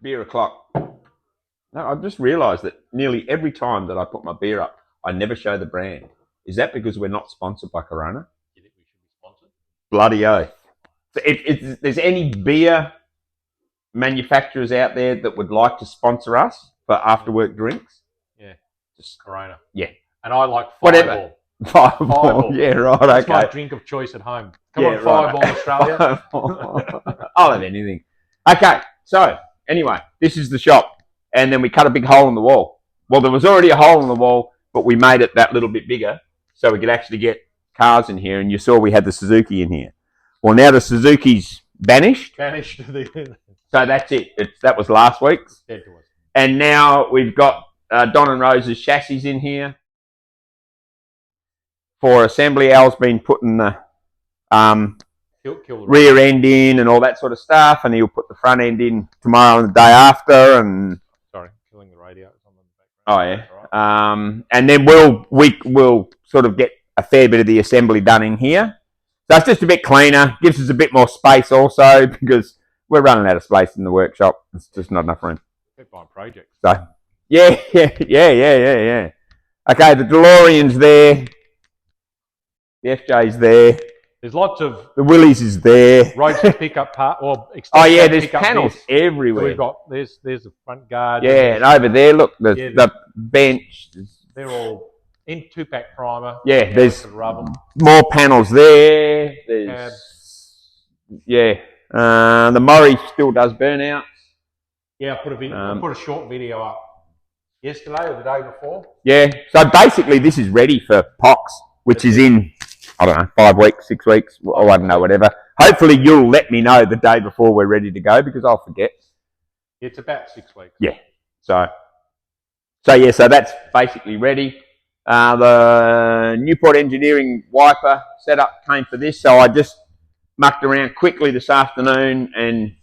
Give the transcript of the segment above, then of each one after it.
beer o'clock. No, I've just realised that nearly every time that I put my beer up, I never show the brand. Is that because we're not sponsored by Corona? You think we should be sponsored? Bloody oath. If there's any beer manufacturers out there that would like to sponsor us for after work drinks, yeah, just Corona. Yeah, and I like Fireball. Whatever. Fireball. Yeah, right. That's okay. my drink of choice at home. Come on, Fireball, right. Australia. I'll have anything. Okay, so anyway, this is the shop, and then we cut a big hole in the wall. Well, there was already a hole in the wall, but we made it that little bit bigger so we could actually get cars in here. And you saw we had the Suzuki in here. Well, now the Suzuki's vanished. So that's it. That was last week's. And now we've got Don and Rose's chassis in here. For assembly, Al's been putting the rear end in and all that sort of stuff, and he'll put the front end in tomorrow and the day after. And sorry, killing the radio. It's on the background. Oh yeah. Right. And then we'll sort of get a fair bit of the assembly done in here. So it's just a bit cleaner, gives us a bit more space also because we're running out of space in the workshop. It's just not enough room. Big buying projects. So yeah. Okay, the DeLorean's there. The FJ's there. There's lots of... The Willys is there. Roads to pick up part... Or oh, yeah, there's panels everywhere. So we've got... There's the front guard. Yeah, and over there, look, the bench. They're all in 2-pack primer. Yeah, there's more panels there. There's... Yeah. The Murray still does burnouts. Yeah, I put a short video up yesterday or the day before. Yeah, so basically this is ready for POX, which is in... I don't know, 5 weeks, 6 weeks, or I don't know, whatever. Hopefully you'll let me know the day before we're ready to go because I'll forget. It's about 6 weeks. Yeah. So that's basically ready. The Newport Engineering wiper setup came for this, so I just mucked around quickly this afternoon and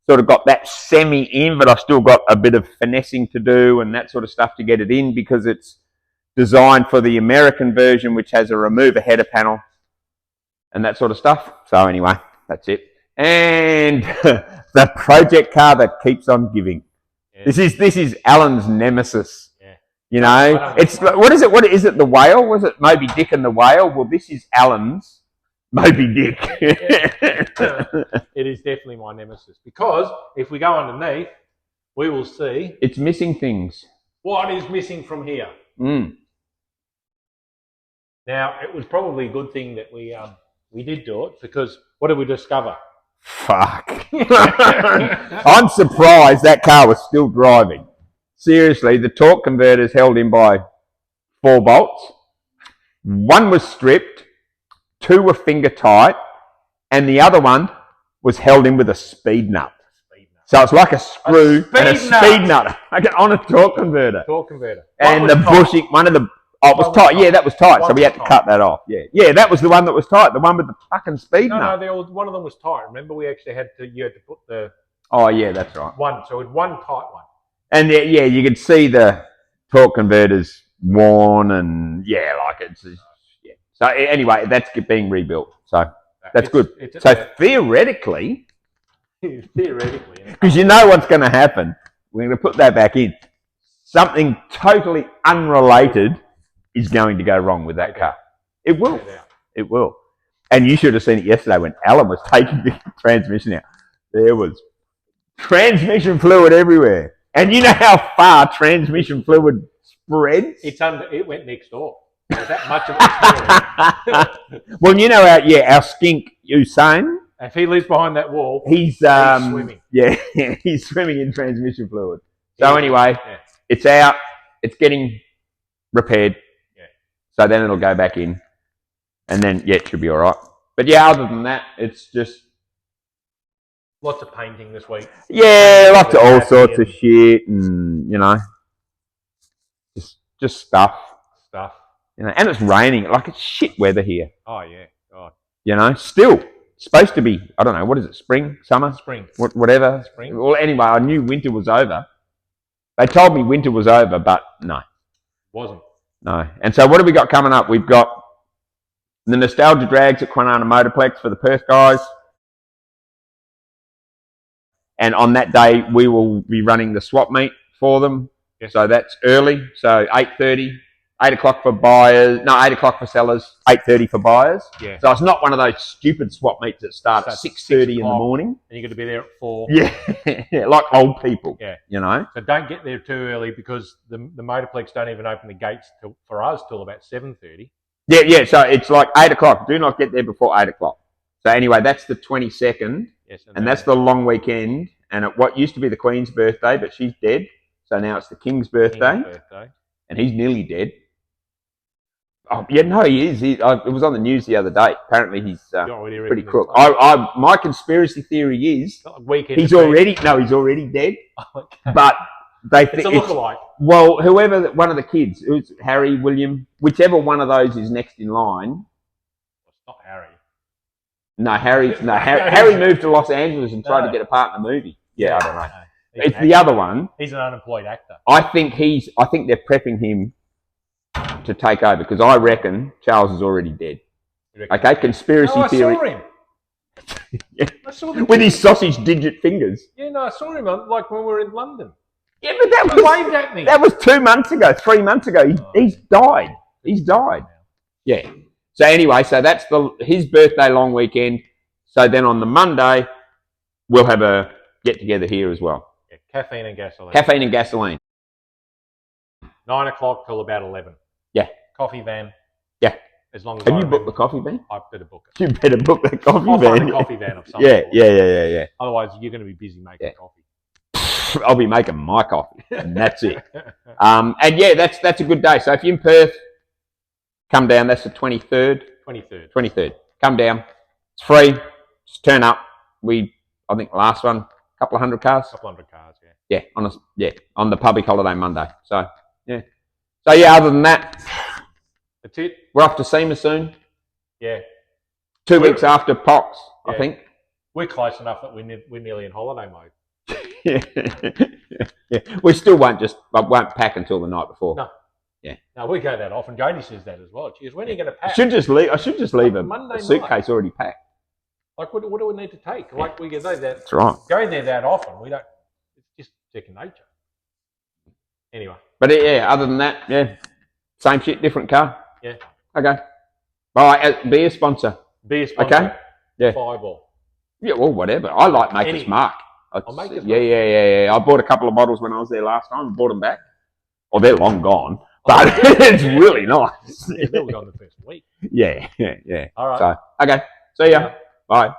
sort of got that semi in, but I've still got a bit of finessing to do and that sort of stuff to get it in because it's designed for the American version, which has a remover header panel and that sort of stuff. So anyway, that's it. And the project car that keeps on giving. Yeah. This is Alan's nemesis. Yeah. You know, it's what is it? What is it? The whale? Was it Moby Dick and the whale? Well, this is Alan's Moby Dick. It is definitely my nemesis because if we go underneath, we will see it's missing things. What is missing from here? Now, it was probably a good thing that we did do it because what did we discover? Fuck. I'm surprised that car was still driving. Seriously, the torque converter's held in by 4 bolts. 1 was stripped, 2 were finger tight, and the other one was held in with a speed nut. So it's like a screw and a speed nut on a torque converter. And the bushing, one of the... Oh, it was tight. Yeah, that was tight. So we had to cut that off. Yeah, that was the one that was tight. The one with the fucking speed nut. No, one of them was tight. Remember, you had to put the... Oh, yeah, that's right. One. So it was one tight one. And yeah, you could see the torque converters worn and yeah. So anyway, that's being rebuilt. So that's good. So theoretically, because you know what's going to happen, we're going to put that back in. Something totally unrelated is going to go wrong with that car. It will. It will. And you should have seen it yesterday when Alan was taking the transmission out. There was transmission fluid everywhere. And you know how far transmission fluid spreads? It went next door. There's that much of it. Well, you know our skink Usain. If he lives behind that wall, he's swimming. Yeah, he's swimming in transmission fluid. So anyway, it's out. It's getting repaired. Yeah. So then it'll go back in. And then, it should be all right. But yeah, other than that, it's just... Lots of painting this week. Yeah, lots of all sorts of shit and, you know, just stuff. You know, and it's raining. Like, it's shit weather here. Oh, yeah. God. You know, still. It's supposed to be, I don't know, what is it, spring, summer? Spring. Whatever. Spring. Well, anyway, I knew winter was over. They told me winter was over, but no. Wasn't. No. And so what have we got coming up? We've got the Nostalgia Drags at Kwinana Motorplex for the Perth guys. And on that day, we will be running the swap meet for them. Yes. So that's early. So 8:30, 8 o'clock for buyers. No, 8 o'clock for sellers, 8:30 for buyers. Yeah. So it's not one of those stupid swap meets that start at 6:30 in the morning. And you're going to be there at 4. Yeah, like old people. Yeah. You know. So don't get there too early because the Motorplex don't even open the gates for us till about 7:30. Yeah. So it's like 8 o'clock. Do not get there before 8 o'clock. So anyway, that's the 22nd. Yes. And that's the long weekend. And at what used to be the Queen's birthday, but she's dead. So now it's the King's birthday. And he's nearly dead. Oh, yeah, no, he is. It was on the news the other day. Apparently, he's pretty crook. My conspiracy theory is he's already dead. Okay. But they think it's a lookalike. Well, whoever one of the kids, who's Harry, William, whichever one of those is next in line. It's not Harry. No, Harry moved to Los Angeles and tried to get a part in the movie. Yeah, I don't know. It's the other one. He's an unemployed actor. I think they're prepping him to take over because I reckon Charles is already dead. Okay, conspiracy theory. I saw him. Yeah. I saw him with his sausage digit fingers. Yeah, no, I saw him like when we were in London. Yeah, but waved at me. That was 2 months ago, 3 months ago. He's died. He's died. Yeah. So anyway, so that's his birthday long weekend. So then on the Monday, we'll have a get together here as well. Yeah, caffeine and gasoline. 9 o'clock till about 11. Yeah. Coffee van. Yeah. As long as have you booked the coffee van? I better book it. You better book that coffee I'll van. find a coffee van of some Yeah. sort. Otherwise, you're going to be busy making coffee. I'll be making my coffee, and that's it. And yeah, that's a good day. So if you're in Perth, come down. That's the 23rd. 23rd. Come down. It's free. Just turn up. I think the last one, a couple of hundred cars. Yeah. Yeah, on the public holiday Monday. So yeah. So yeah, other than that, that's it. We're off to SEMA soon. Yeah. 2 weeks after POX, I think. We're close enough that we're nearly in holiday mode. Yeah. We still won't pack until the night before. No. Yeah. No, we go that often. Jodie says that as well. She goes, when are you going to pack? I should just leave a suitcase already packed. Like, what do we need to take? Like, we go there. That's right. Go there that often. We don't. It's just second nature. Anyway. But yeah, other than that, yeah, same shit, different car. Yeah. Okay. All right. Be a sponsor. Okay. Yeah. Fireball. Yeah. Well, whatever. I like Maker's Mark. I'll make it. Yeah. I bought a couple of models when I was there last time. Bought them back. Oh, they're long gone. But it's really nice. Yeah, they were gone the first week. Yeah. All right. So, okay. See ya. Bye.